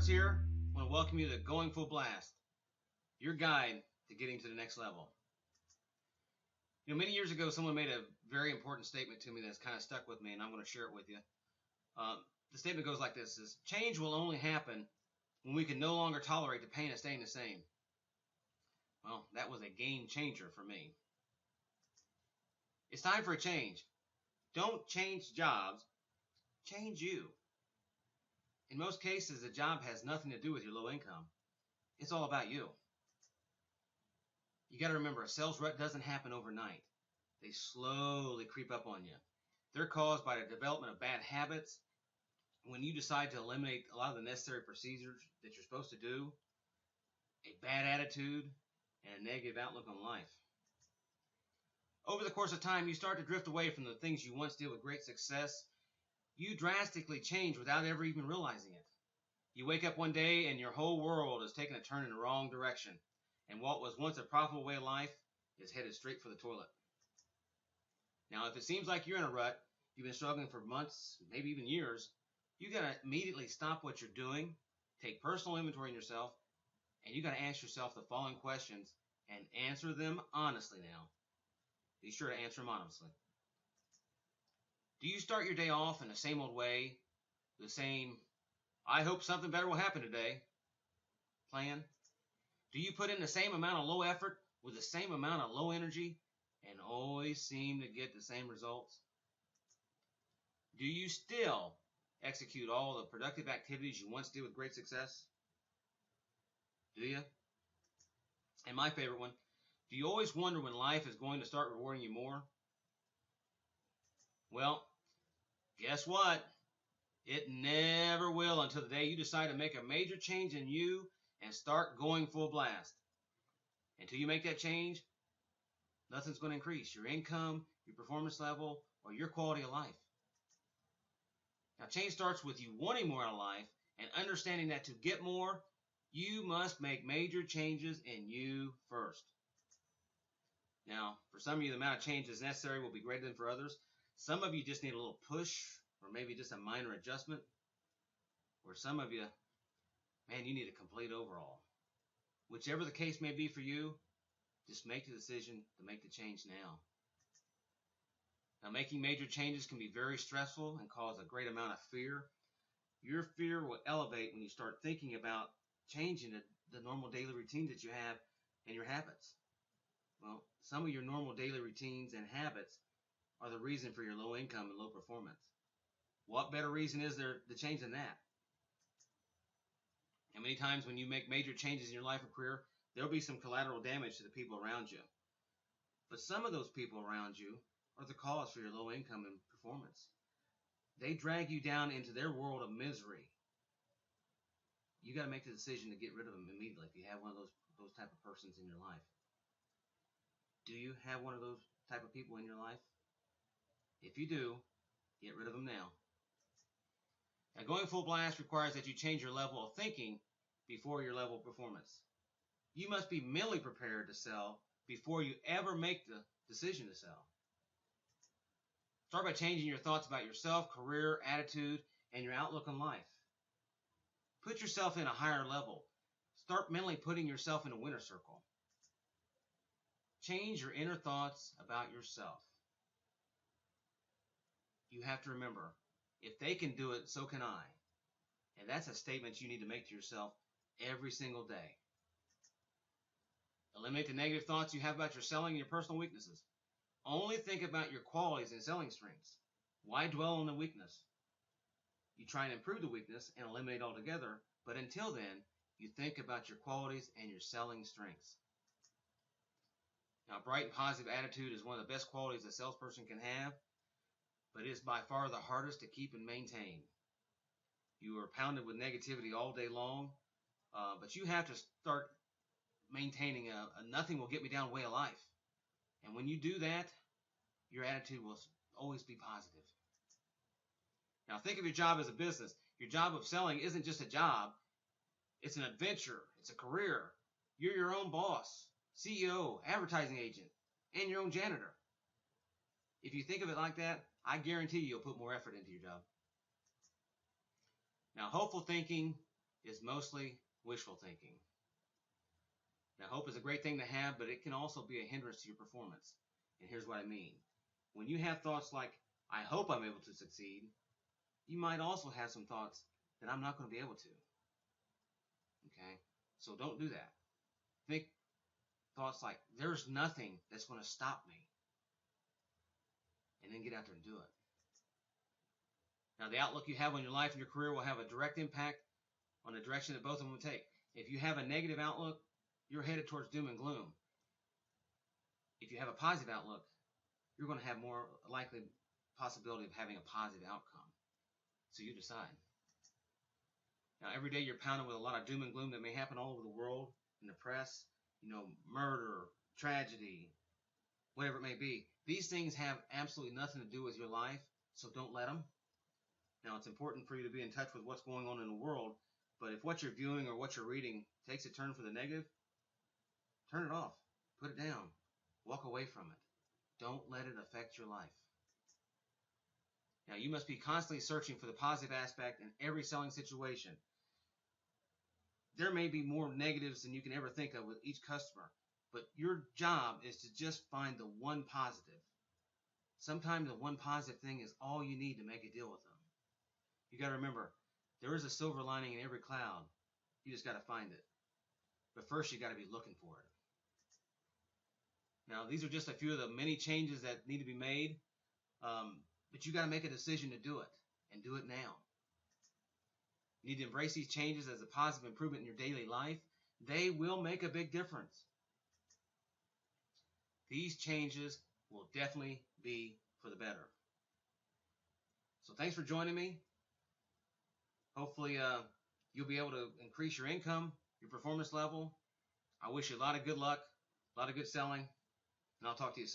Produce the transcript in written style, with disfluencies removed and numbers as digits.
Parts here. I want to welcome you to Going Full Blast, your guide to getting to the next level. Many years ago, someone made a very important statement to me that's kind of stuck with me, and I'm going to share it with you. The statement goes like this: change will only happen when we can no longer tolerate the pain of staying the same. Well, that was a game changer for me. It's time for a change. Don't change jobs, change you. In most cases, the job has nothing to do with your low income. It's all about you. You got to remember, a sales rut doesn't happen overnight. They slowly creep up on you. They're caused by the development of bad habits. When you decide to eliminate a lot of the necessary procedures that you're supposed to do, a bad attitude, and a negative outlook on life. Over the course of time, you start to drift away from the things you once did with great success. You drastically change without ever even realizing it. You wake up one day and your whole world is taking a turn in the wrong direction, and what was once a profitable way of life is headed straight for the toilet. Now, if it seems like you're in a rut, you've been struggling for months, maybe even years, you got to immediately stop what you're doing, take personal inventory in yourself, and you got to ask yourself the following questions and answer them honestly now. Be sure to answer them honestly. Do you start your day off in the same old way, the same, I hope something better will happen today plan? Do you put in the same amount of low effort with the same amount of low energy and always seem to get the same results? Do you still execute all the productive activities you once did with great success? Do you? And my favorite one, do you always wonder when life is going to start rewarding you more? Well, guess what? It never will until the day you decide to make a major change in you and start going full blast. Until you make that change, nothing's going to increase your income, your performance level, or your quality of life. Now, change starts with you wanting more out of life and understanding that to get more, you must make major changes in you first. Now, for some of you, the amount of change that's necessary will be greater than for others. Some of you just need a little push or maybe just a minor adjustment. Or some of you, man, you need a complete overhaul. Whichever the case may be for you, just make the decision to make the change now. Now, making major changes can be very stressful and cause a great amount of fear. Your fear will elevate when you start thinking about changing the normal daily routines that you have and your habits. Well, some of your normal daily routines and habits are the reason for your low income and low performance. What better reason is there to change than that? And many times when you make major changes in your life or career, there'll be some collateral damage to the people around you. But some of those people around you are the cause for your low income and performance. They drag you down into their world of misery. You got to make the decision to get rid of them immediately if you have one of those type of persons in your life. Do you have one of those type of people in your life? If you do, get rid of them now. Now, going full blast requires that you change your level of thinking before your level of performance. You must be mentally prepared to sell before you ever make the decision to sell. Start by changing your thoughts about yourself, career, attitude, and your outlook on life. Put yourself in a higher level. Start mentally putting yourself in a winner's circle. Change your inner thoughts about yourself. You have to remember, if they can do it, so can I. And that's a statement you need to make to yourself every single day. Eliminate the negative thoughts you have about your selling and your personal weaknesses. Only think about your qualities and selling strengths. Why dwell on the weakness? You try and improve the weakness and eliminate it altogether, but until then, you think about your qualities and your selling strengths. Now, a bright and positive attitude is one of the best qualities a salesperson can have, but it is by far the hardest to keep and maintain. You are pounded with negativity all day long, but you have to start maintaining a nothing will get me down way of life. And when you do that, your attitude will always be positive. Now, think of your job as a business. Your job of selling isn't just a job. It's an adventure. It's a career. You're your own boss, CEO, advertising agent, and your own janitor. If you think of it like that, I guarantee you'll put more effort into your job. Now, hopeful thinking is mostly wishful thinking. Now, hope is a great thing to have, but it can also be a hindrance to your performance. And here's what I mean. When you have thoughts like, I hope I'm able to succeed, you might also have some thoughts that I'm not going to be able to. Okay? So don't do that. Think thoughts like, there's nothing that's going to stop me. And then get out there and do it. Now, the outlook you have on your life and your career will have a direct impact on the direction that both of them will take. If you have a negative outlook, you're headed towards doom and gloom. If you have a positive outlook, you're going to have more likely possibility of having a positive outcome. So you decide. Now, every day you're pounded with a lot of doom and gloom that may happen all over the world, in the press, murder, tragedy, whatever it may be. These things have absolutely nothing to do with your life, so don't let them. Now, it's important for you to be in touch with what's going on in the world, but if what you're viewing or what you're reading takes a turn for the negative, turn it off. Put it down. Walk away from it. Don't let it affect your life. Now, you must be constantly searching for the positive aspect in every selling situation. There may be more negatives than you can ever think of with each customer, but your job is to just find the one positive. Sometimes the one positive thing is all you need to make a deal with them. You got to remember, there is a silver lining in every cloud. You just got to find it. But first, you got to be looking for it. Now, these are just a few of the many changes that need to be made, but you got to make a decision to do it, and do it now. You need to embrace these changes as a positive improvement in your daily life. They will make a big difference. These changes will definitely be for the better. So thanks for joining me. Hopefully you'll be able to increase your income, your performance level. I wish you a lot of good luck, a lot of good selling, and I'll talk to you soon.